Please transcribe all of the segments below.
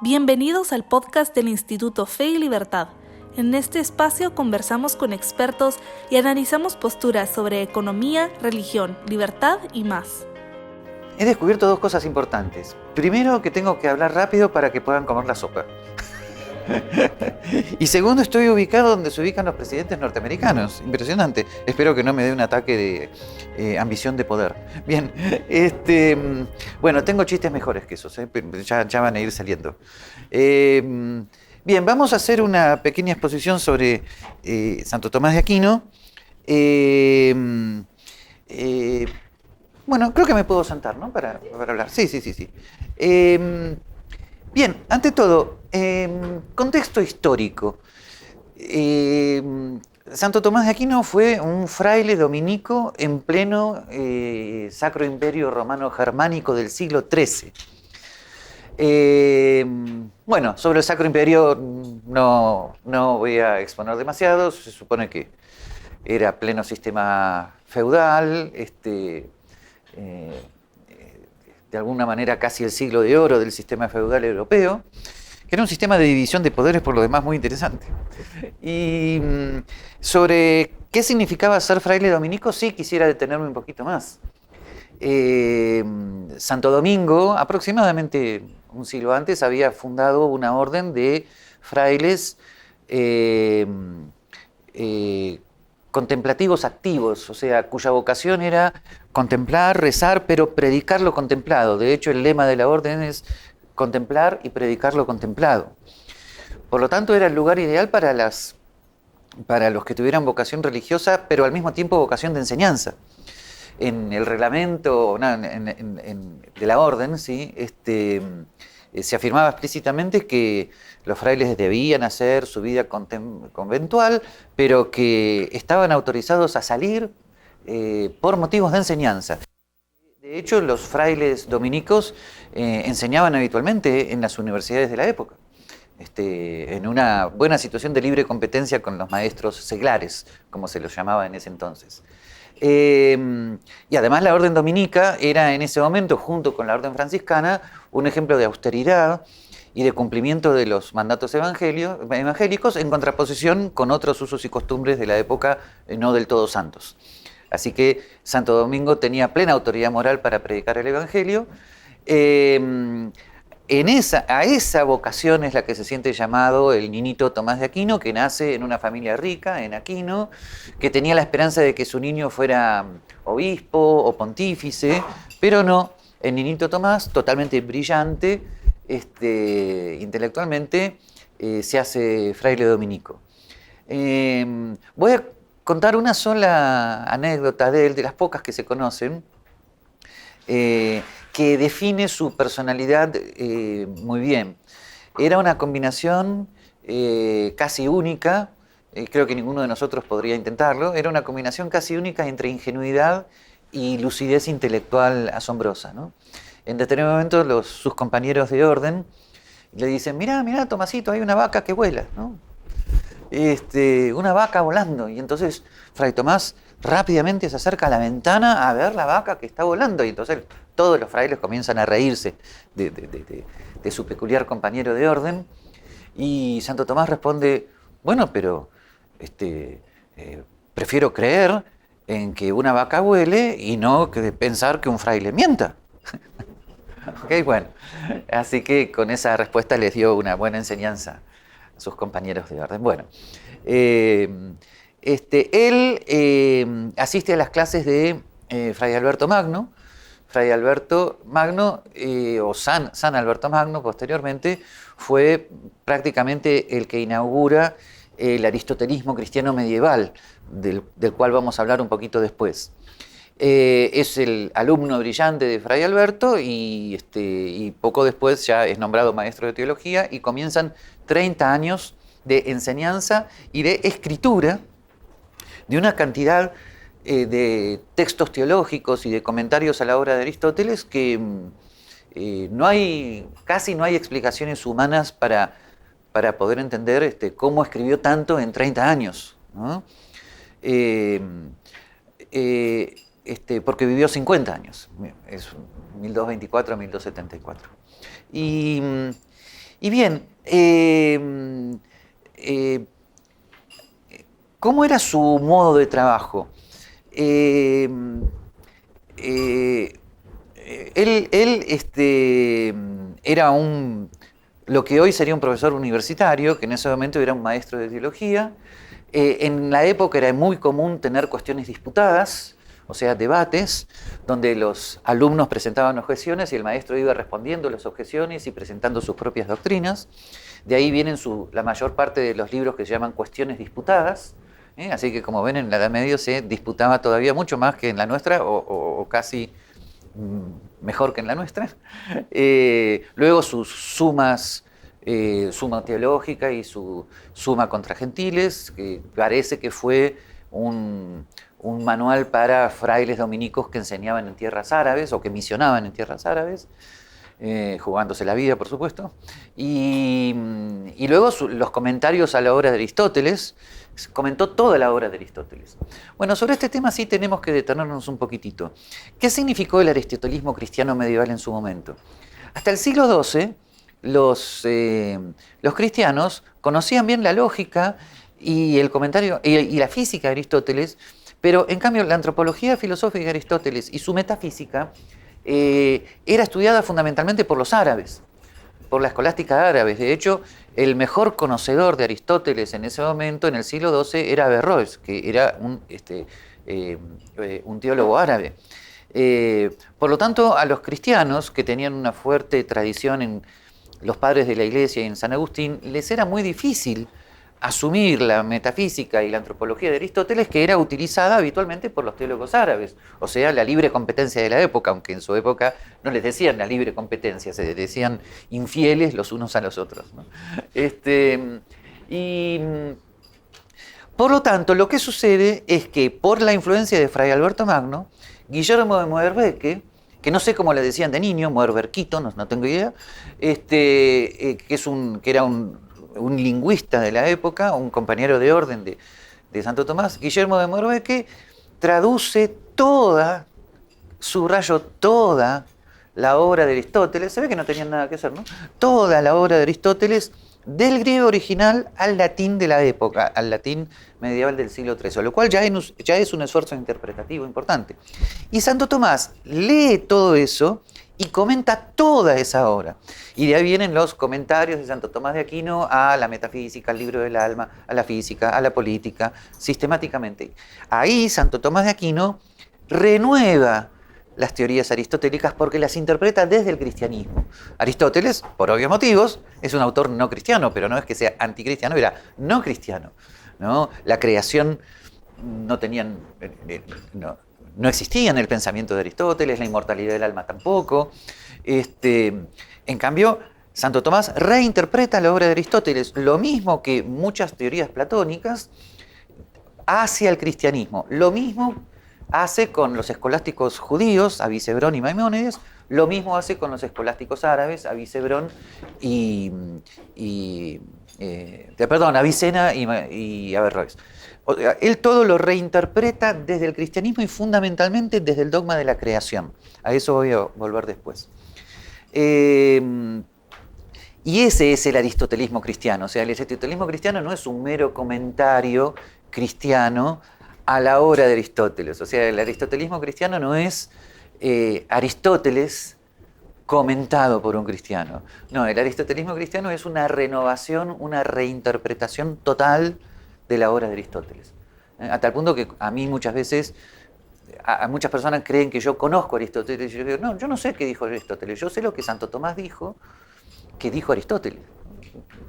Bienvenidos al podcast del Instituto Fe y Libertad. En este espacio conversamos con expertos y analizamos posturas sobre economía, religión, libertad y más. He descubierto dos cosas importantes. Primero, que tengo que hablar rápido para que puedan comer la sopa. Y segundo, estoy ubicado donde se ubican los presidentes norteamericanos. Impresionante. Espero que no me dé un ataque de ambición de poder. Bien, bueno, tengo chistes mejores que esos, ya van a ir saliendo. Bien, vamos a hacer una pequeña exposición sobre Santo Tomás de Aquino. Bueno, creo que me puedo sentar, ¿no? Para hablar. Sí. Bien, ante todo, contexto histórico. Santo Tomás de Aquino fue un fraile dominico en pleno Sacro Imperio Romano Germánico del siglo XIII. Bueno, sobre el Sacro Imperio no voy a exponer demasiado. Se supone que era pleno sistema feudal, de alguna manera casi el siglo de oro del sistema feudal europeo, que era un sistema de división de poderes por lo demás muy interesante. Y sobre qué significaba ser fraile dominico, sí quisiera detenerme un poquito más. Santo Domingo, aproximadamente un siglo antes, había fundado una orden de frailes contemplativos activos, o sea, cuya vocación era contemplar, rezar, pero predicar lo contemplado. De hecho, el lema de la orden es contemplar y predicar lo contemplado. Por lo tanto, era el lugar ideal para los que tuvieran vocación religiosa, pero al mismo tiempo vocación de enseñanza. En el reglamento de la orden, ¿sí? Se afirmaba explícitamente que los frailes debían hacer su vida conventual, pero que estaban autorizados a salir por motivos de enseñanza. De hecho, los frailes dominicos enseñaban habitualmente en las universidades de la época, en una buena situación de libre competencia con los maestros seglares, como se los llamaba en ese entonces. Y además la orden dominica era en ese momento, junto con la orden franciscana, un ejemplo de austeridad y de cumplimiento de los mandatos evangélicos en contraposición con otros usos y costumbres de la época no del todo santos. Así que Santo Domingo tenía plena autoridad moral para predicar el evangelio. A esa vocación es la que se siente llamado el niñito Tomás de Aquino, que nace en una familia rica, en Aquino, que tenía la esperanza de que su niño fuera obispo o pontífice, pero no, el niñito Tomás, totalmente brillante, intelectualmente, se hace fraile dominico. Voy a contar una sola anécdota de él, de las pocas que se conocen, que define su personalidad muy bien. Era una combinación casi única, creo que ninguno de nosotros podría intentarlo, era una combinación casi única entre ingenuidad y lucidez intelectual asombrosa, ¿no? En determinado momento sus compañeros de orden le dicen, mirá, Tomasito, hay una vaca que vuela, ¿no? Una vaca volando, y entonces Fray Tomás rápidamente se acerca a la ventana a ver la vaca que está volando, y entonces todos los frailes comienzan a reírse de su peculiar compañero de orden, y Santo Tomás responde, bueno, pero prefiero creer en que una vaca vuele y no que pensar que un fraile mienta. Ok, bueno, así que con esa respuesta les dio una buena enseñanza a sus compañeros de orden. Bueno, él asiste a las clases de Fray Alberto Magno. Fray Alberto Magno, o San Alberto Magno posteriormente, fue prácticamente el que inaugura el aristotelismo cristiano medieval, del cual vamos a hablar un poquito después. Es el alumno brillante de Fray Alberto y poco después ya es nombrado maestro de teología y comienzan 30 años de enseñanza y de escritura de una cantidad de textos teológicos y de comentarios a la obra de Aristóteles que casi no hay explicaciones humanas para poder entender cómo escribió tanto en 30 años, ¿no? Porque vivió 50 años, es 1224 a 1274. Y bien, ¿cómo era su modo de trabajo? Eh, eh, él era lo que hoy sería un profesor universitario, que en ese momento era un maestro de teología. En la época era muy común tener cuestiones disputadas, o sea, debates, donde los alumnos presentaban objeciones y el maestro iba respondiendo las objeciones y presentando sus propias doctrinas. De ahí vienen la mayor parte de los libros que se llaman cuestiones disputadas. Así que, como ven, en la Edad Media se disputaba todavía mucho más que en la nuestra, o casi mejor que en la nuestra. Luego sus sumas, suma teológica y su suma contra gentiles, que parece que fue un manual para frailes dominicos que enseñaban en tierras árabes o que misionaban en tierras árabes, jugándose la vida, por supuesto. Y luego los comentarios a la obra de Aristóteles. Comentó toda la obra de Aristóteles. Bueno, sobre este tema sí tenemos que detenernos un poquitito. ¿Qué significó el aristotelismo cristiano medieval en su momento? Hasta el siglo XII, los cristianos conocían bien la lógica y el comentario y la física de Aristóteles, pero en cambio la antropología filosófica de Aristóteles y su metafísica era estudiada fundamentalmente por los árabes, por la escolástica árabe. De hecho, el mejor conocedor de Aristóteles en ese momento, en el siglo XII, era Averroes, que era un teólogo árabe. Por lo tanto, a los cristianos, que tenían una fuerte tradición en los padres de la Iglesia y en San Agustín, les era muy difícil asumir la metafísica y la antropología de Aristóteles, que era utilizada habitualmente por los teólogos árabes, o sea, la libre competencia de la época, aunque en su época no les decían la libre competencia, se decían infieles los unos a los otros, ¿no? Por lo tanto, lo que sucede es que por la influencia de Fray Alberto Magno, Guillermo de Moerbeke, que no sé cómo le decían de niño, Moerberquito, no tengo idea, que era un lingüista de la época, un compañero de orden de Santo Tomás, Guillermo de Moerbeke, traduce subrayó toda la obra de Aristóteles, se ve que no tenían nada que hacer, ¿no? Toda la obra de Aristóteles, del griego original al latín de la época, al latín medieval del siglo XIII, lo cual ya es un esfuerzo interpretativo importante. Y Santo Tomás lee todo eso y comenta toda esa obra. Y de ahí vienen los comentarios de Santo Tomás de Aquino a la metafísica, al libro del alma, a la física, a la política, sistemáticamente. Ahí Santo Tomás de Aquino renueva las teorías aristotélicas porque las interpreta desde el cristianismo. Aristóteles, por obvios motivos, es un autor no cristiano, pero no es que sea anticristiano, era no cristiano, ¿no? La creación no existía en el pensamiento de Aristóteles, la inmortalidad del alma tampoco. En cambio, Santo Tomás reinterpreta la obra de Aristóteles, lo mismo que muchas teorías platónicas, hacia el cristianismo. Lo mismo hace con los escolásticos judíos, Avicebrón y Maimónides, lo mismo hace con los escolásticos árabes, Avicena y Averroes. Él todo lo reinterpreta desde el cristianismo y fundamentalmente desde el dogma de la creación. A eso voy a volver después. Y ese es el aristotelismo cristiano. O sea, el aristotelismo cristiano no es un mero comentario cristiano a la obra de Aristóteles. O sea, el aristotelismo cristiano no es Aristóteles comentado por un cristiano. No, el aristotelismo cristiano es una renovación, una reinterpretación total de la obra de Aristóteles. A tal punto que a mí muchas veces, a muchas personas creen que yo conozco a Aristóteles. Y yo digo, no, yo no sé qué dijo Aristóteles, yo sé lo que Santo Tomás dijo, que dijo Aristóteles.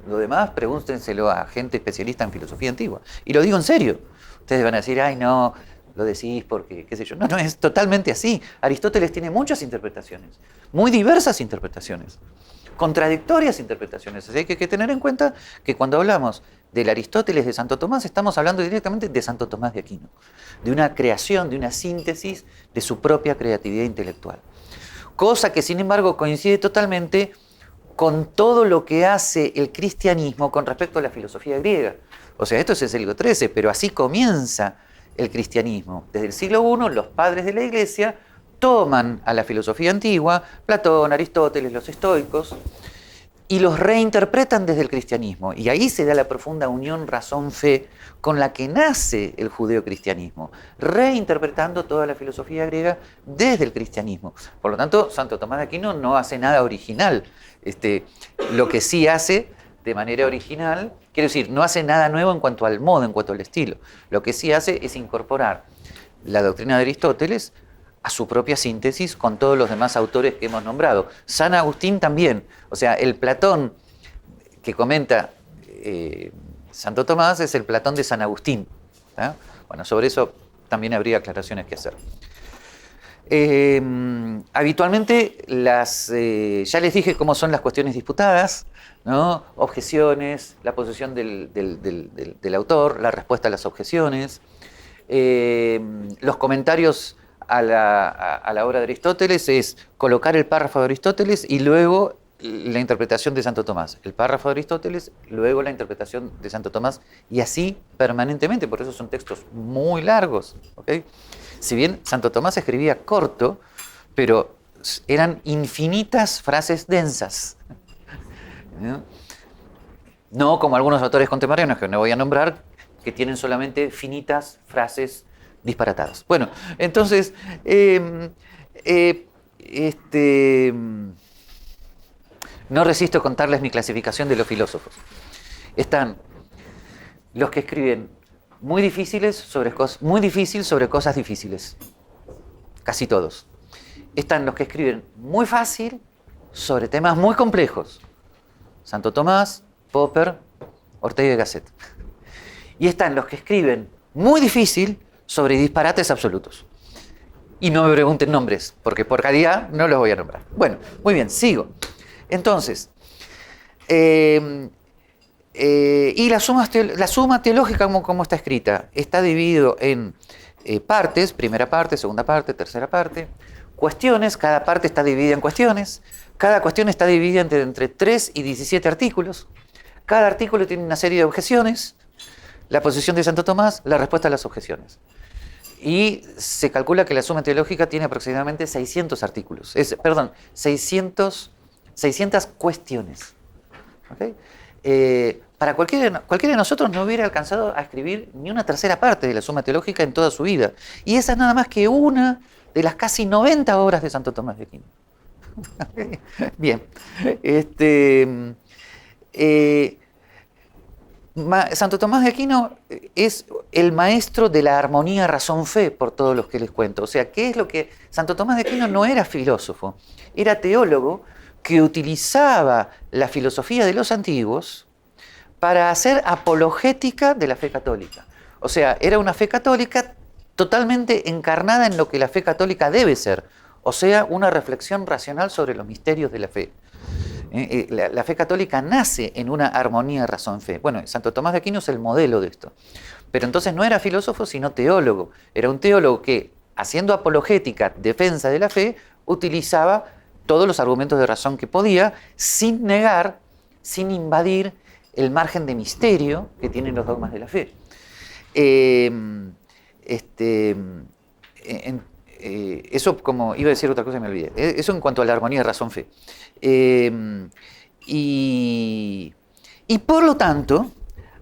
Lo demás, pregúntenselo a gente especialista en filosofía antigua. Y lo digo en serio. Ustedes van a decir, ay, no, lo decís porque, qué sé yo. No, es totalmente así. Aristóteles tiene muchas interpretaciones, muy diversas interpretaciones, contradictorias interpretaciones. Así que hay que tener en cuenta que cuando hablamos del Aristóteles de Santo Tomás, estamos hablando directamente de Santo Tomás de Aquino, de una creación, de una síntesis de su propia creatividad intelectual. Cosa que, sin embargo, coincide totalmente con todo lo que hace el cristianismo con respecto a la filosofía griega. O sea, esto es el siglo XIII, pero así comienza el cristianismo. Desde el siglo I, los padres de la Iglesia toman a la filosofía antigua, Platón, Aristóteles, los estoicos, y los reinterpretan desde el cristianismo. Y ahí se da la profunda unión razón-fe con la que nace el judeocristianismo, reinterpretando toda la filosofía griega desde el cristianismo. Por lo tanto, Santo Tomás de Aquino no hace nada original. Lo que sí hace de manera original, quiero decir, no hace nada nuevo en cuanto al modo, en cuanto al estilo. Lo que sí hace es incorporar la doctrina de Aristóteles a su propia síntesis con todos los demás autores que hemos nombrado. San Agustín también, o sea, el Platón que comenta Santo Tomás es el Platón de San Agustín. ¿Ah? Bueno, sobre eso también habría aclaraciones que hacer. Habitualmente, ya les dije cómo son las cuestiones disputadas, ¿no? Objeciones, la posición del autor, la respuesta a las objeciones, los comentarios a la obra de Aristóteles es colocar el párrafo de Aristóteles y luego la interpretación de Santo Tomás. El párrafo de Aristóteles, luego la interpretación de Santo Tomás, y así permanentemente, por eso son textos muy largos. ¿Okay? Si bien Santo Tomás escribía corto, pero eran infinitas frases densas. No como algunos autores contemporáneos, que no voy a nombrar, que tienen solamente finitas frases disparatadas. Bueno, entonces, no resisto contarles mi clasificación de los filósofos. Están los que escriben muy difícil sobre cosas difíciles. Casi todos. Están los que escriben muy fácil sobre temas muy complejos. Santo Tomás, Popper, Ortega y Gasset. Y están los que escriben muy difícil sobre disparates absolutos. Y no me pregunten nombres, porque por calidad no los voy a nombrar. Bueno, muy bien, sigo. Entonces, y la suma teológica, como está escrita, está dividido en partes, primera parte, segunda parte, tercera parte, cuestiones, cada parte está dividida en cuestiones, cada cuestión está dividida entre 3 y 17 artículos, cada artículo tiene una serie de objeciones, la posición de Santo Tomás, la respuesta a las objeciones. Y se calcula que la suma teológica tiene aproximadamente 600 artículos, 600 cuestiones. ¿Okay? Para cualquiera de nosotros no hubiera alcanzado a escribir ni una tercera parte de la Suma Teológica en toda su vida. Y esa es nada más que una de las casi 90 obras de Santo Tomás de Aquino. Bien. Santo Tomás de Aquino es el maestro de la armonía razón-fe, por todos los que les cuento. O sea, ¿qué es lo que...? Santo Tomás de Aquino no era filósofo, era teólogo que utilizaba la filosofía de los antiguos para hacer apologética de la fe católica. O sea, era una fe católica totalmente encarnada en lo que la fe católica debe ser, o sea, una reflexión racional sobre los misterios de la fe. La fe católica nace en una armonía razón-fe. Bueno, Santo Tomás de Aquino es el modelo de esto. Pero entonces no era filósofo, sino teólogo. Era un teólogo que, haciendo apologética, defensa de la fe, utilizaba todos los argumentos de razón que podía, sin negar, sin invadir el margen de misterio que tienen los dogmas de la fe. Eso, como iba a decir otra cosa y me olvidé. Eso en cuanto a la armonía razón-fe. Y por lo tanto,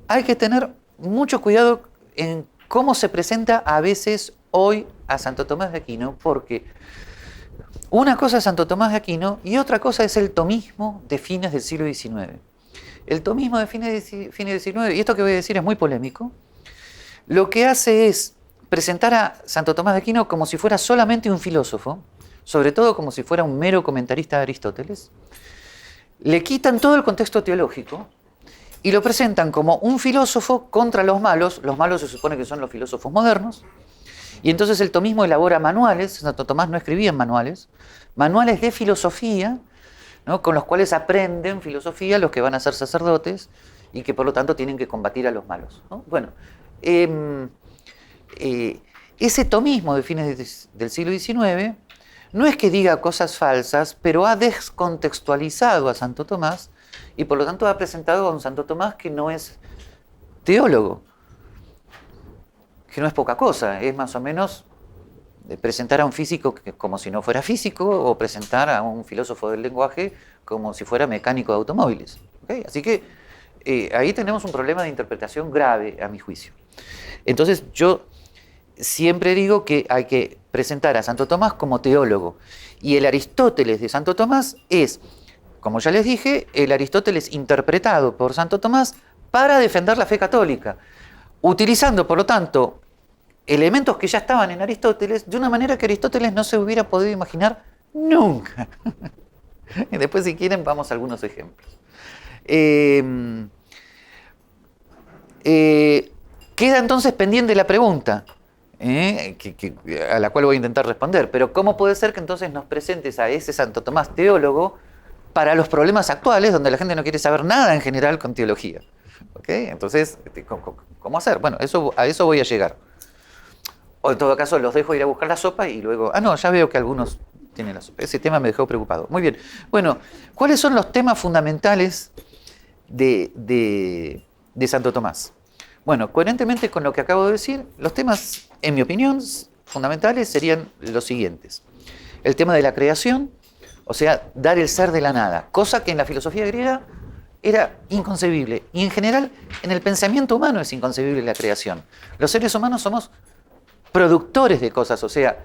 hay que tener mucho cuidado en cómo se presenta a veces hoy a Santo Tomás de Aquino, porque una cosa es Santo Tomás de Aquino y otra cosa es el tomismo de fines del siglo XIX. El tomismo de fines del XIX, y esto que voy a decir es muy polémico, lo que hace es presentar a Santo Tomás de Aquino como si fuera solamente un filósofo, sobre todo como si fuera un mero comentarista de Aristóteles, le quitan todo el contexto teológico y lo presentan como un filósofo contra los malos se supone que son los filósofos modernos, y entonces el tomismo elabora manuales, Santo Tomás no escribía en manuales de filosofía, ¿no? Con los cuales aprenden filosofía los que van a ser sacerdotes y que por lo tanto tienen que combatir a los malos, ¿no? Bueno, ese tomismo de fines del siglo XIX no es que diga cosas falsas, pero ha descontextualizado a Santo Tomás y por lo tanto ha presentado a un Santo Tomás que no es teólogo, que no es poca cosa, es más o menos presentar a un físico como si no fuera físico o presentar a un filósofo del lenguaje como si fuera mecánico de automóviles. ¿Okay? Así que ahí tenemos un problema de interpretación grave, a mi juicio. Entonces yo siempre digo que hay que presentar a Santo Tomás como teólogo. Y el Aristóteles de Santo Tomás es, como ya les dije, el Aristóteles interpretado por Santo Tomás para defender la fe católica, utilizando, por lo tanto, elementos que ya estaban en Aristóteles de una manera que Aristóteles no se hubiera podido imaginar nunca. Y después, si quieren, vamos a algunos ejemplos. Queda entonces pendiente la pregunta, a la cual voy a intentar responder. Pero ¿cómo puede ser que entonces nos presentes a ese Santo Tomás teólogo para los problemas actuales, donde la gente no quiere saber nada en general con teología? ¿Okay? Entonces, ¿cómo hacer? Bueno, a eso voy a llegar. O en todo caso, los dejo ir a buscar la sopa y luego... no, ya veo que algunos tienen la sopa. Ese tema me dejó preocupado. Muy bien. Bueno, ¿cuáles son los temas fundamentales de Santo Tomás? Bueno, coherentemente con lo que acabo de decir, los temas, en mi opinión, fundamentales serían los siguientes. El tema de la creación, o sea, dar el ser de la nada, cosa que en la filosofía griega era inconcebible. Y en general, en el pensamiento humano es inconcebible la creación. Los seres humanos somos productores de cosas, o sea,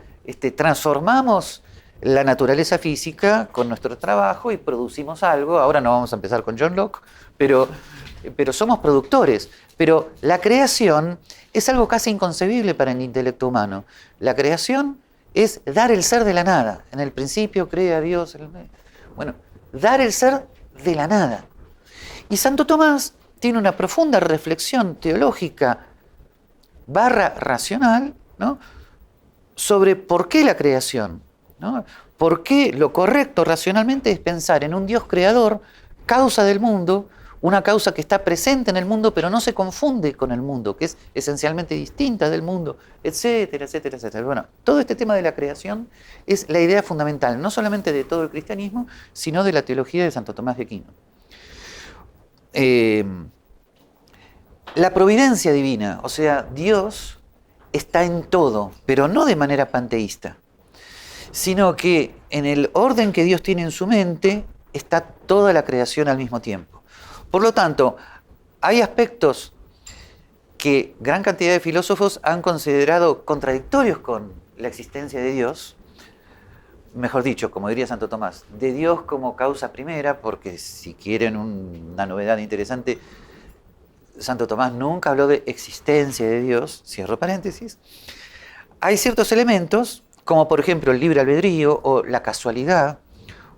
transformamos la naturaleza física con nuestro trabajo y producimos algo. Ahora no vamos a empezar con John Locke, pero somos productores. Pero la creación es algo casi inconcebible para el intelecto humano. La creación es dar el ser de la nada. En el principio crea Dios. Bueno, dar el ser de la nada. Y Santo Tomás tiene una profunda reflexión teológica / racional, ¿no?, sobre por qué la creación, ¿no? Por qué lo correcto racionalmente es pensar en un Dios creador, causa del mundo, una causa que está presente en el mundo, pero no se confunde con el mundo, que es esencialmente distinta del mundo, etcétera, etcétera, etcétera. Bueno, todo este tema de la creación es la idea fundamental, no solamente de todo el cristianismo, sino de la teología de Santo Tomás de Aquino. La providencia divina, o sea, Dios está en todo, pero no de manera panteísta, sino que en el orden que Dios tiene en su mente está toda la creación al mismo tiempo. Por lo tanto, hay aspectos que gran cantidad de filósofos han considerado contradictorios con la existencia de Dios, mejor dicho, como diría Santo Tomás, de Dios como causa primera, porque si quieren una novedad interesante, Santo Tomás nunca habló de existencia de Dios, cierro paréntesis. Hay ciertos elementos, como por ejemplo el libre albedrío, o la casualidad,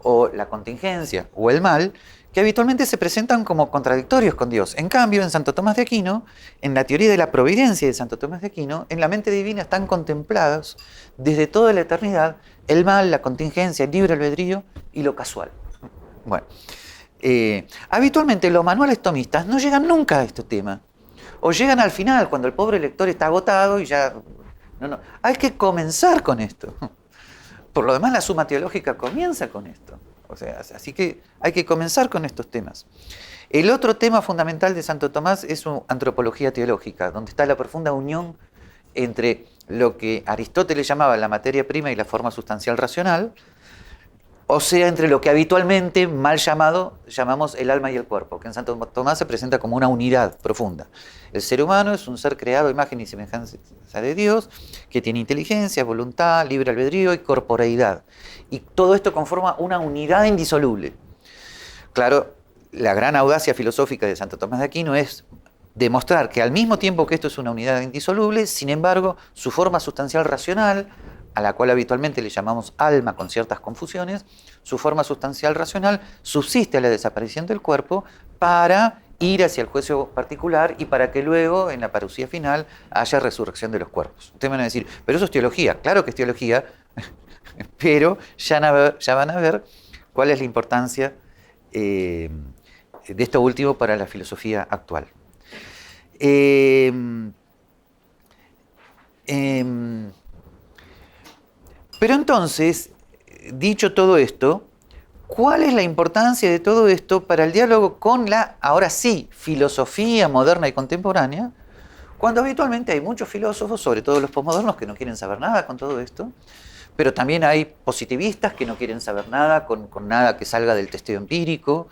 o la contingencia, o el mal, que habitualmente se presentan como contradictorios con Dios. En cambio, en Santo Tomás de Aquino, en la teoría de la providencia de Santo Tomás de Aquino, en la mente divina están contemplados desde toda la eternidad el mal, la contingencia, el libre albedrío y lo casual. Bueno, habitualmente los manuales tomistas no llegan nunca a este tema, o llegan al final, cuando el pobre lector está agotado y ya... No, hay que comenzar con esto. Por lo demás, la Suma Teológica comienza con esto. O sea, así que hay que comenzar con estos temas. El otro tema fundamental de Santo Tomás es su antropología teológica, donde está la profunda unión entre lo que Aristóteles llamaba la materia prima y la forma sustancial racional, o sea, entre lo que habitualmente, mal llamamos el alma y el cuerpo, que en Santo Tomás se presenta como una unidad profunda. El ser humano es un ser creado a imagen y semejanza de Dios, que tiene inteligencia, voluntad, libre albedrío y corporeidad. Y todo esto conforma una unidad indisoluble. Claro, la gran audacia filosófica de Santo Tomás de Aquino es demostrar que al mismo tiempo que esto es una unidad indisoluble, sin embargo, su forma sustancial racional, a la cual habitualmente le llamamos alma con ciertas confusiones, su forma sustancial racional subsiste a la desaparición del cuerpo para ir hacia el juicio particular y para que luego, en la parucía final, haya resurrección de los cuerpos. Ustedes van a decir, pero eso es teología. Claro que es teología, pero ya van a ver cuál es la importancia de esto último para la filosofía actual. Pero entonces, dicho todo esto, ¿cuál es la importancia de todo esto para el diálogo con la, ahora sí, filosofía moderna y contemporánea? Cuando habitualmente hay muchos filósofos, sobre todo los posmodernos, que no quieren saber nada con todo esto, Pero también hay positivistas que no quieren saber nada con nada que salga del testeo empírico,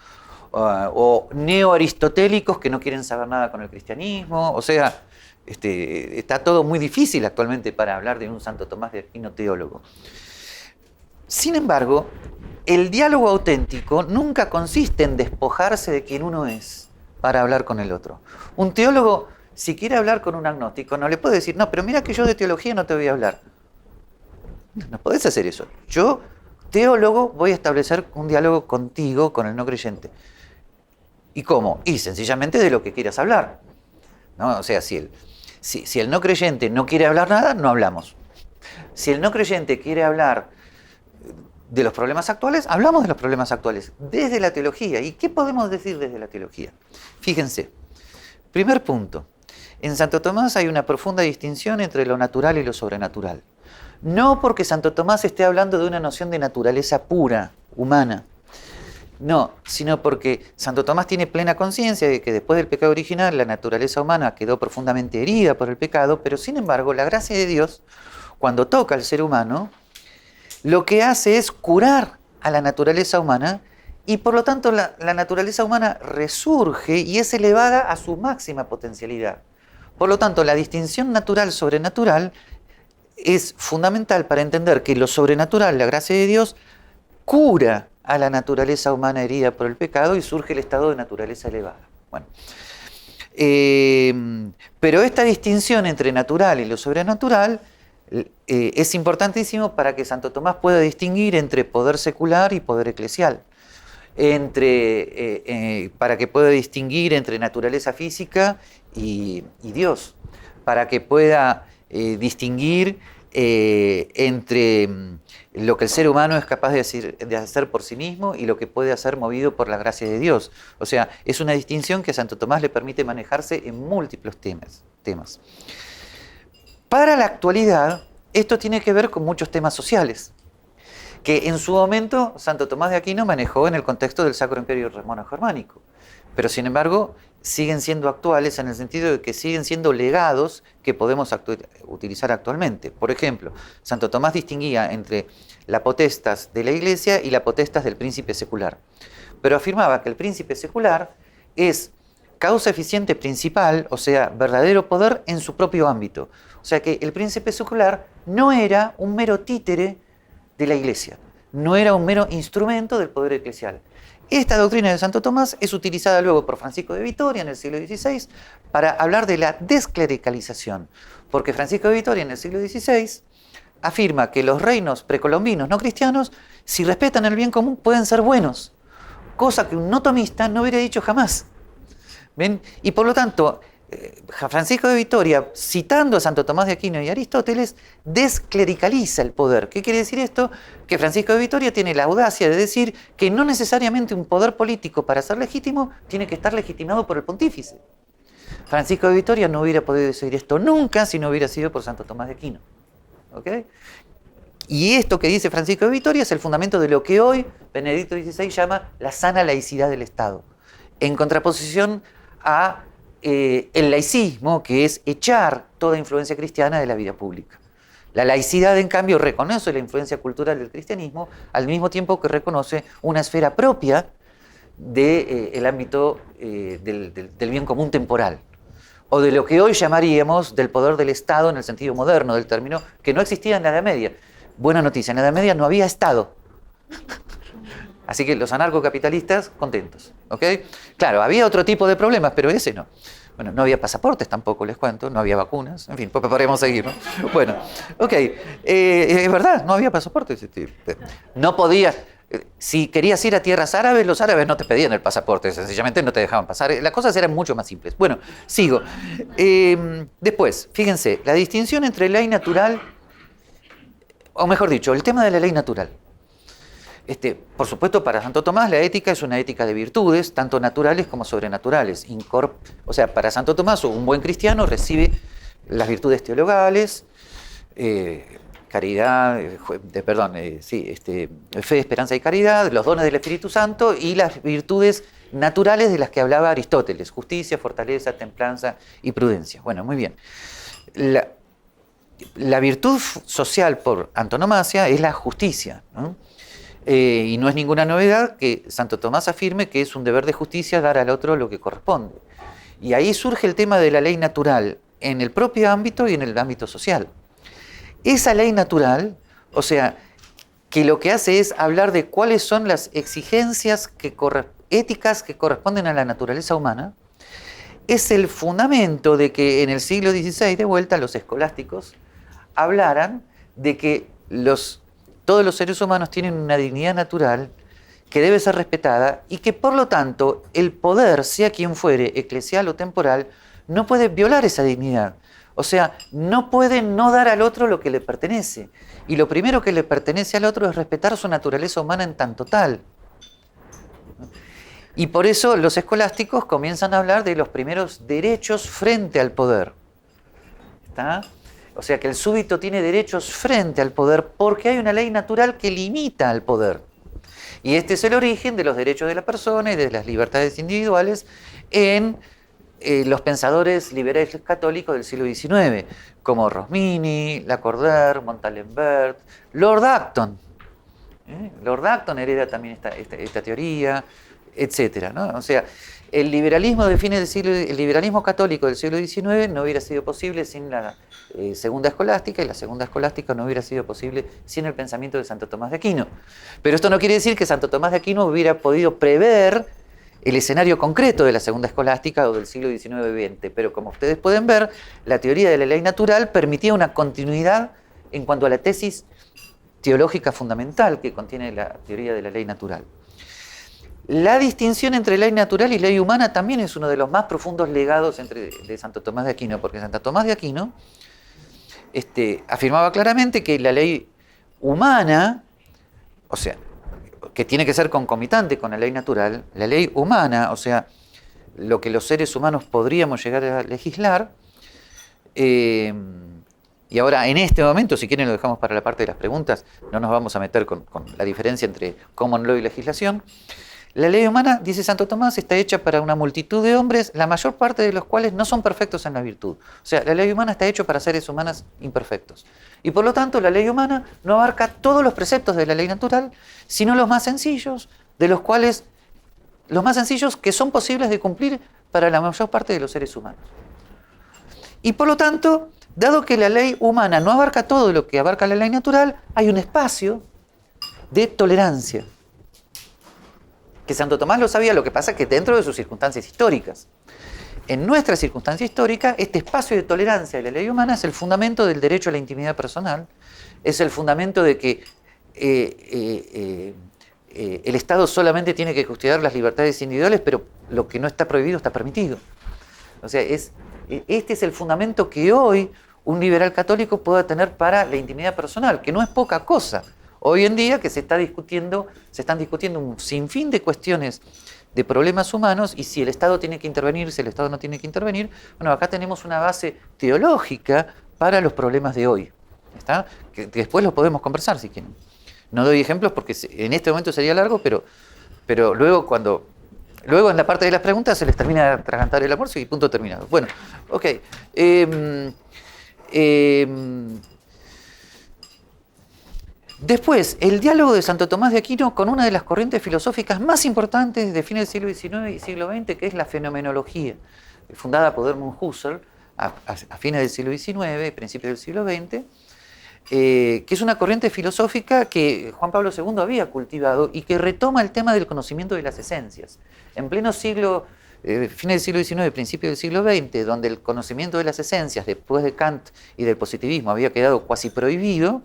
o neoaristotélicos que no quieren saber nada con el cristianismo. O sea, está todo muy difícil actualmente para hablar de un Santo Tomás de Aquino teólogo. Sin embargo, el diálogo auténtico nunca consiste en despojarse de quien uno es para hablar con el otro. Un teólogo, si quiere hablar con un agnóstico, no le puede decir, no, pero mira que yo de teología no te voy a hablar. No podés hacer eso. Yo, teólogo, voy a establecer un diálogo contigo, con el no creyente. ¿Y cómo? Y sencillamente de lo que quieras hablar, ¿no? O sea, si el no creyente no quiere hablar nada, no hablamos. Si el no creyente quiere hablar de los problemas actuales, hablamos de los problemas actuales, desde la teología. ¿Y qué podemos decir desde la teología? Fíjense, primer punto. En Santo Tomás hay una profunda distinción entre lo natural y lo sobrenatural. No porque Santo Tomás esté hablando de una noción de naturaleza pura, humana. No, sino porque Santo Tomás tiene plena conciencia de que después del pecado original la naturaleza humana quedó profundamente herida por el pecado, pero sin embargo la gracia de Dios, cuando toca al ser humano, lo que hace es curar a la naturaleza humana y por lo tanto la naturaleza humana resurge y es elevada a su máxima potencialidad. Por lo tanto, la distinción natural-sobrenatural es fundamental para entender que lo sobrenatural, la gracia de Dios, cura a la naturaleza humana herida por el pecado y surge el estado de naturaleza elevada. Bueno, pero esta distinción entre natural y lo sobrenatural es importantísimo para que Santo Tomás pueda distinguir entre poder secular y poder eclesial, para que pueda distinguir entre naturaleza física y Dios, para que pueda distinguir entre lo que el ser humano es capaz de hacer por sí mismo y lo que puede hacer movido por la gracia de Dios. O sea, es una distinción que a Santo Tomás le permite manejarse en múltiples temas. Para la actualidad, esto tiene que ver con muchos temas sociales, que en su momento Santo Tomás de Aquino manejó en el contexto del Sacro Imperio Romano-Germánico, pero sin embargo siguen siendo actuales en el sentido de que siguen siendo legados que podemos utilizar actualmente. Por ejemplo, Santo Tomás distinguía entre la potestas de la Iglesia y la potestas del príncipe secular, pero afirmaba que el príncipe secular es causa eficiente principal, o sea, verdadero poder en su propio ámbito. O sea que el príncipe secular no era un mero títere de la Iglesia, no era un mero instrumento del poder eclesial. Esta doctrina de Santo Tomás es utilizada luego por Francisco de Vitoria en el siglo XVI para hablar de la desclericalización, porque Francisco de Vitoria en el siglo XVI afirma que los reinos precolombinos no cristianos, si respetan el bien común, pueden ser buenos, cosa que un no tomista no hubiera dicho jamás. ¿Ven? Y por lo tanto, Francisco de Vitoria, citando a Santo Tomás de Aquino y Aristóteles, desclericaliza el poder. ¿Qué quiere decir esto? Que Francisco de Vitoria tiene la audacia de decir que no necesariamente un poder político para ser legítimo tiene que estar legitimado por el pontífice. Francisco de Vitoria no hubiera podido decir esto nunca si no hubiera sido por Santo Tomás de Aquino. ¿Ok? Y esto que dice Francisco de Vitoria es el fundamento de lo que hoy Benedicto XVI llama la sana laicidad del Estado, en contraposición a el laicismo, que es echar toda influencia cristiana de la vida pública. La laicidad, en cambio, reconoce la influencia cultural del cristianismo al mismo tiempo que reconoce una esfera propia del ámbito del bien común temporal, o de lo que hoy llamaríamos del poder del Estado en el sentido moderno del término, que no existía en la Edad Media. Buena noticia, en la Edad Media no había Estado. Así que los anarcocapitalistas contentos, ¿ok? Claro, había otro tipo de problemas, pero ese no. Bueno, no había pasaportes tampoco, les cuento, no había vacunas, en fin, pues podríamos seguir, ¿no? Bueno, ok, es verdad, no había pasaportes. No podías, si querías ir a tierras árabes, los árabes no te pedían el pasaporte, sencillamente no te dejaban pasar. Las cosas eran mucho más simples. Bueno, sigo. Después, fíjense, la distinción entre ley natural, o mejor dicho, el tema de la ley natural. Por supuesto, para Santo Tomás la ética es una ética de virtudes, tanto naturales como sobrenaturales. O sea, para Santo Tomás un buen cristiano recibe las virtudes teologales, caridad, fe, esperanza y caridad, los dones del Espíritu Santo y las virtudes naturales de las que hablaba Aristóteles: justicia, fortaleza, templanza y prudencia. Bueno, muy bien. la virtud social por antonomasia es la justicia, ¿no? Y no es ninguna novedad que Santo Tomás afirme que es un deber de justicia dar al otro lo que corresponde. Y ahí surge el tema de la ley natural en el propio ámbito y en el ámbito social. Esa ley natural, o sea, que lo que hace es hablar de cuáles son las exigencias éticas que corresponden a la naturaleza humana, es el fundamento de que en el siglo XVI, de vuelta, los escolásticos hablaran de que todos los seres humanos tienen una dignidad natural que debe ser respetada y que por lo tanto el poder, sea quien fuere, eclesial o temporal, no puede violar esa dignidad. O sea, no puede no dar al otro lo que le pertenece. Y lo primero que le pertenece al otro es respetar su naturaleza humana en tanto tal. Y por eso los escolásticos comienzan a hablar de los primeros derechos frente al poder. ¿Está? O sea que el súbdito tiene derechos frente al poder porque hay una ley natural que limita al poder. Y este es el origen de los derechos de la persona y de las libertades individuales en los pensadores liberales católicos del siglo XIX, como Rosmini, Lacordaire, Montalembert, Lord Acton. Lord Acton hereda también esta teoría, etcétera, ¿no? O sea, el liberalismo el liberalismo católico del siglo XIX no hubiera sido posible sin la segunda escolástica, y la segunda escolástica no hubiera sido posible sin el pensamiento de Santo Tomás de Aquino. Pero esto no quiere decir que Santo Tomás de Aquino hubiera podido prever el escenario concreto de la segunda escolástica o del siglo XIX-XX, pero como ustedes pueden ver, la teoría de la ley natural permitía una continuidad en cuanto a la tesis teológica fundamental que contiene la teoría de la ley natural. La distinción entre ley natural y ley humana también es uno de los más profundos legados de Santo Tomás de Aquino, porque Santo Tomás de Aquino afirmaba claramente que la ley humana, o sea, que tiene que ser concomitante con la ley natural, la ley humana, o sea, lo que los seres humanos podríamos llegar a legislar, y ahora en este momento, si quieren lo dejamos para la parte de las preguntas, no nos vamos a meter con la diferencia entre common law y legislación. La ley humana, dice Santo Tomás, está hecha para una multitud de hombres, la mayor parte de los cuales no son perfectos en la virtud. O sea, la ley humana está hecha para seres humanos imperfectos. Y por lo tanto, la ley humana no abarca todos los preceptos de la ley natural, sino los más sencillos, los más sencillos que son posibles de cumplir para la mayor parte de los seres humanos. Y por lo tanto, dado que la ley humana no abarca todo lo que abarca la ley natural, hay un espacio de tolerancia. Que Santo Tomás lo sabía, lo que pasa es que dentro de sus circunstancias históricas. En nuestra circunstancia histórica, este espacio de tolerancia de la ley humana es el fundamento del derecho a la intimidad personal, es el fundamento de que el Estado solamente tiene que custodiar las libertades individuales, pero lo que no está prohibido está permitido. O sea, este es el fundamento que hoy un liberal católico pueda tener para la intimidad personal, que no es poca cosa. Hoy en día que se están discutiendo un sinfín de cuestiones de problemas humanos y si el Estado tiene que intervenir, si el Estado no tiene que intervenir. Bueno, acá tenemos una base teológica para los problemas de hoy, ¿está? Que después lo podemos conversar si quieren. No doy ejemplos porque en este momento sería largo, pero luego en la parte de las preguntas se les termina de atragantar el almuerzo y punto terminado. Bueno, ok. Después, el diálogo de Santo Tomás de Aquino con una de las corrientes filosóficas más importantes de fines del siglo XIX y siglo XX, que es la fenomenología, fundada por Edmund Husserl a fines del siglo XIX y principios del siglo XX, que es una corriente filosófica que Juan Pablo II había cultivado y que retoma el tema del conocimiento de las esencias. En pleno siglo, fines del siglo XIX, principios del siglo XX, donde el conocimiento de las esencias, después de Kant y del positivismo, había quedado cuasi prohibido,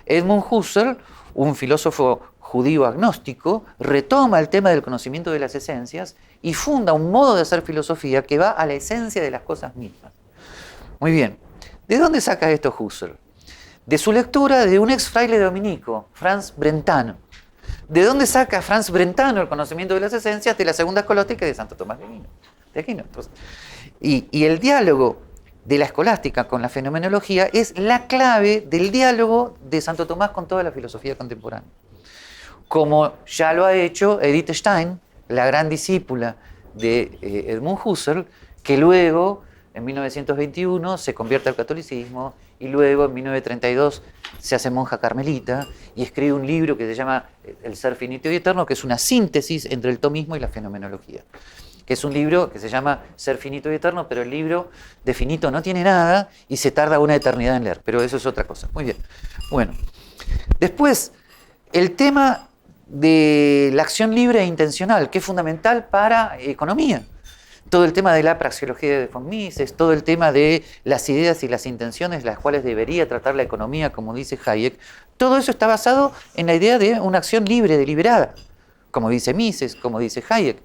Edmund Husserl, un filósofo judío agnóstico, retoma el tema del conocimiento de las esencias y funda un modo de hacer filosofía que va a la esencia de las cosas mismas. Muy bien, ¿de dónde saca esto Husserl? De su lectura de un ex fraile dominico, Franz Brentano. ¿De dónde saca Franz Brentano el conocimiento de las esencias? De la segunda escolástica de Santo Tomás de Aquino. Y el diálogo de la escolástica con la fenomenología es la clave del diálogo de Santo Tomás con toda la filosofía contemporánea. Como ya lo ha hecho Edith Stein, la gran discípula de Edmund Husserl, que luego En 1921 se convierte al catolicismo y luego en 1932 se hace monja carmelita y escribe un libro que se llama El ser finito y eterno, que es una síntesis entre el tomismo y la fenomenología. Que es un libro que se llama Ser finito y eterno, pero el libro de finito no tiene nada y se tarda una eternidad en leer, pero eso es otra cosa. Muy bien. Bueno, después, el tema de la acción libre e intencional, que es fundamental para economía. Todo el tema de la praxeología de von Mises, todo el tema de las ideas y las intenciones las cuales debería tratar la economía, como dice Hayek, todo eso está basado en la idea de una acción libre, deliberada, como dice Mises, como dice Hayek.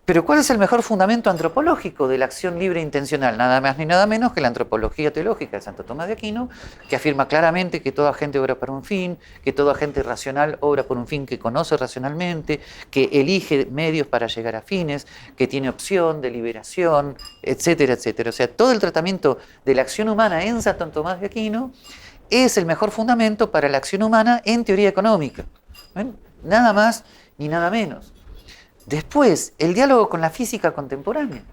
Pero ¿cuál es el mejor fundamento antropológico de la acción libre e intencional? Nada más ni nada menos que la antropología teológica de Santo Tomás de Aquino, que afirma claramente que toda agente obra para un fin, que todo agente racional obra por un fin que conoce racionalmente, que elige medios para llegar a fines, que tiene opción, deliberación, etcétera, etcétera. O sea, todo el tratamiento de la acción humana en Santo Tomás de Aquino es el mejor fundamento para la acción humana en teoría económica. ¿Ven? Nada más ni nada menos. Después, el diálogo con la física contemporánea.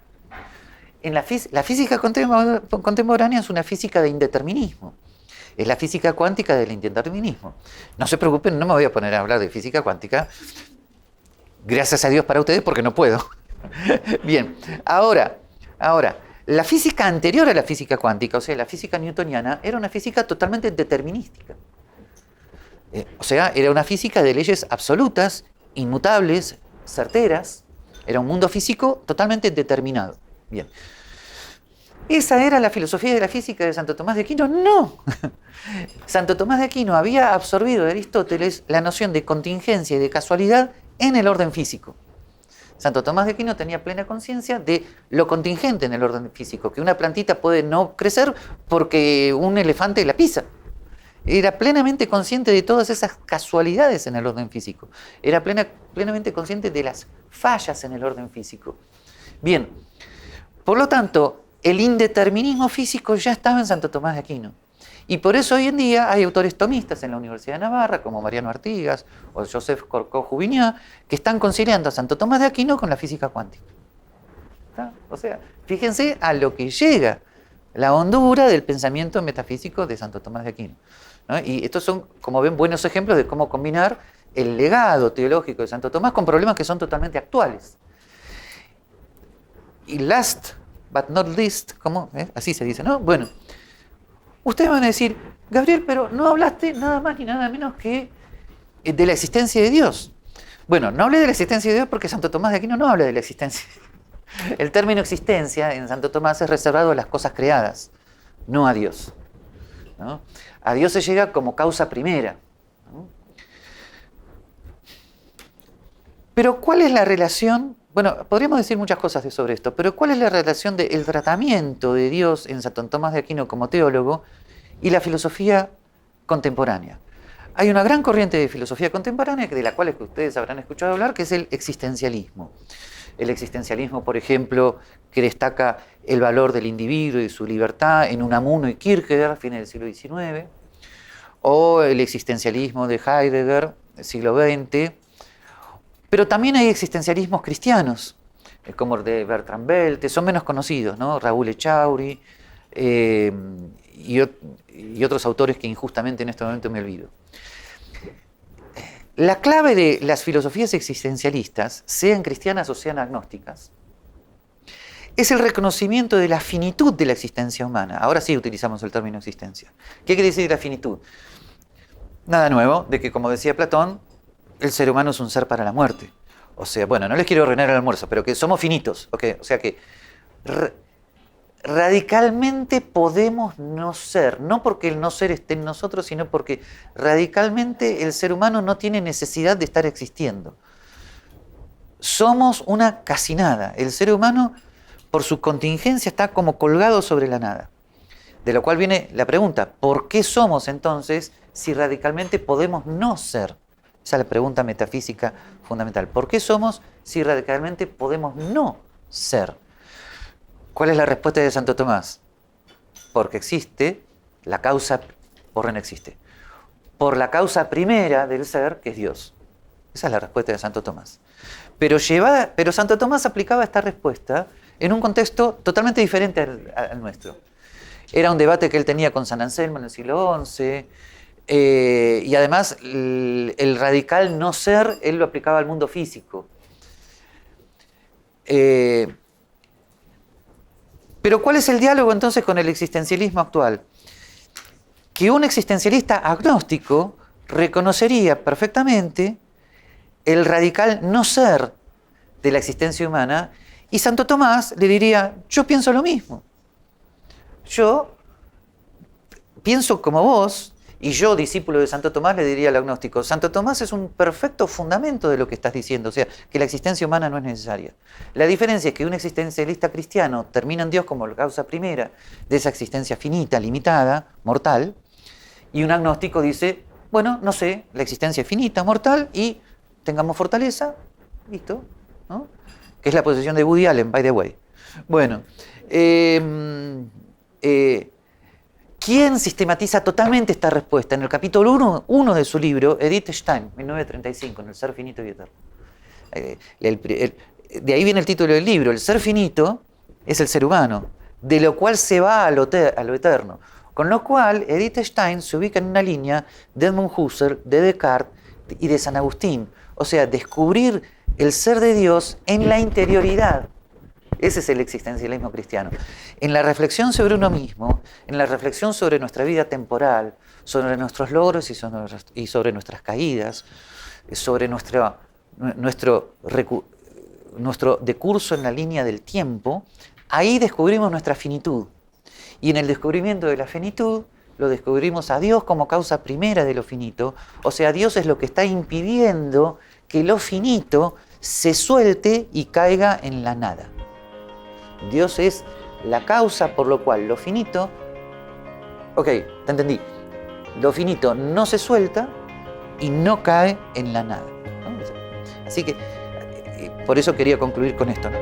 La física contemporánea es una física de indeterminismo. Es la física cuántica del indeterminismo. No se preocupen, no me voy a poner a hablar de física cuántica. Gracias a Dios para ustedes, porque no puedo. Bien, ahora, la física anterior a la física cuántica, o sea, la física newtoniana, era una física totalmente determinística. O sea, era una física de leyes absolutas, inmutables, certeras. Era un mundo físico totalmente determinado. Bien. ¿Esa era la filosofía de la física de Santo Tomás de Aquino? No. Santo Tomás de Aquino había absorbido de Aristóteles la noción de contingencia y de casualidad en el orden físico. Santo Tomás de Aquino tenía plena conciencia de lo contingente en el orden físico, que una plantita puede no crecer porque un elefante la pisa. Era plenamente consciente de todas esas casualidades en el orden físico. Era plenamente consciente de las fallas en el orden físico. Bien, por lo tanto, el indeterminismo físico ya estaba en Santo Tomás de Aquino. Y por eso hoy en día hay autores tomistas en la Universidad de Navarra, como Mariano Artigas o Joseph Corcó-Juvignac, que están conciliando a Santo Tomás de Aquino con la física cuántica. ¿Está? O sea, fíjense a lo que llega la hondura del pensamiento metafísico de Santo Tomás de Aquino, ¿no? Y estos son, como ven, buenos ejemplos de cómo combinar el legado teológico de Santo Tomás con problemas que son totalmente actuales. Y last but not least, ¿cómo? Así se dice, ¿no? Bueno, ustedes van a decir, Gabriel, pero no hablaste nada más ni nada menos que de la existencia de Dios. Bueno, no hablé de la existencia de Dios porque Santo Tomás de Aquino no habla de la existencia de Dios. El término existencia en Santo Tomás es reservado a las cosas creadas, no a Dios, ¿no? A Dios se llega como causa primera, ¿no? Pero ¿cuál es la relación? Bueno, podríamos decir muchas cosas sobre esto, pero ¿cuál es la relación del tratamiento de Dios en Santo Tomás de Aquino como teólogo y la filosofía contemporánea? Hay una gran corriente de filosofía contemporánea de la cual ustedes habrán escuchado hablar, que es el existencialismo. El existencialismo, por ejemplo, que destaca el valor del individuo y su libertad en Unamuno y Kierkegaard, a fines del siglo XIX, o el existencialismo de Heidegger, del siglo XX, pero también hay existencialismos cristianos, como el de Bertrand Belte, son menos conocidos, ¿no? Raúl Echauri y otros autores que injustamente en este momento me olvido. La clave de las filosofías existencialistas, sean cristianas o sean agnósticas, es el reconocimiento de la finitud de la existencia humana. Ahora sí utilizamos el término existencia. ¿Qué quiere decir la finitud? Nada nuevo, de que, como decía Platón, el ser humano es un ser para la muerte. O sea, bueno, no les quiero ordenar el almuerzo, pero que somos finitos. ¿Okay? O sea que radicalmente podemos no ser, no porque el no ser esté en nosotros, sino porque radicalmente el ser humano no tiene necesidad de estar existiendo. Somos una casi nada. El ser humano, por su contingencia, está como colgado sobre la nada. De lo cual viene la pregunta, ¿por qué somos entonces si radicalmente podemos no ser? Esa es la pregunta metafísica fundamental. ¿Por qué somos si radicalmente podemos no ser? ¿Cuál es la respuesta de Santo Tomás? Porque existe la causa, por no existe. Por la causa primera del ser, que es Dios. Esa es la respuesta de Santo Tomás. Pero Santo Tomás aplicaba esta respuesta en un contexto totalmente diferente al nuestro. Era un debate que él tenía con San Anselmo en el siglo XI, y además el radical no ser, él lo aplicaba al mundo físico. Pero ¿cuál es el diálogo entonces con el existencialismo actual? Que un existencialista agnóstico reconocería perfectamente el radical no ser de la existencia humana, y Santo Tomás le diría: yo pienso lo mismo. Yo pienso como vos, y yo, discípulo de Santo Tomás, le diría al agnóstico: Santo Tomás es un perfecto fundamento de lo que estás diciendo, o sea, que la existencia humana no es necesaria. La diferencia es que un existencialista cristiano termina en Dios como la causa primera de esa existencia finita, limitada, mortal, y un agnóstico dice: bueno, no sé, la existencia es finita, mortal, y tengamos fortaleza, listo, ¿no? Que es la posición de Woody Allen, by the way. Bueno, ¿quién sistematiza totalmente esta respuesta? En el capítulo 1 de su libro, Edith Stein, 1935, en El ser finito y eterno. De ahí viene el título del libro: el ser finito es el ser humano, de lo cual se va a lo eterno. Con lo cual, Edith Stein se ubica en una línea de Edmund Husserl, de Descartes y de San Agustín. O sea, descubrir el ser de Dios en la interioridad. Ese es el existencialismo cristiano. En la reflexión sobre uno mismo, en la reflexión sobre nuestra vida temporal, sobre nuestros logros y sobre nuestras caídas, sobre nuestro decurso en la línea del tiempo, ahí descubrimos nuestra finitud. Y en el descubrimiento de la finitud, lo descubrimos a Dios como causa primera de lo finito. O sea, Dios es lo que está impidiendo que lo finito se suelte y caiga en la nada. Dios es la causa por lo cual lo finito, ok, te entendí, lo finito no se suelta y no cae en la nada, ¿no? Así que por eso quería concluir con esto, ¿no?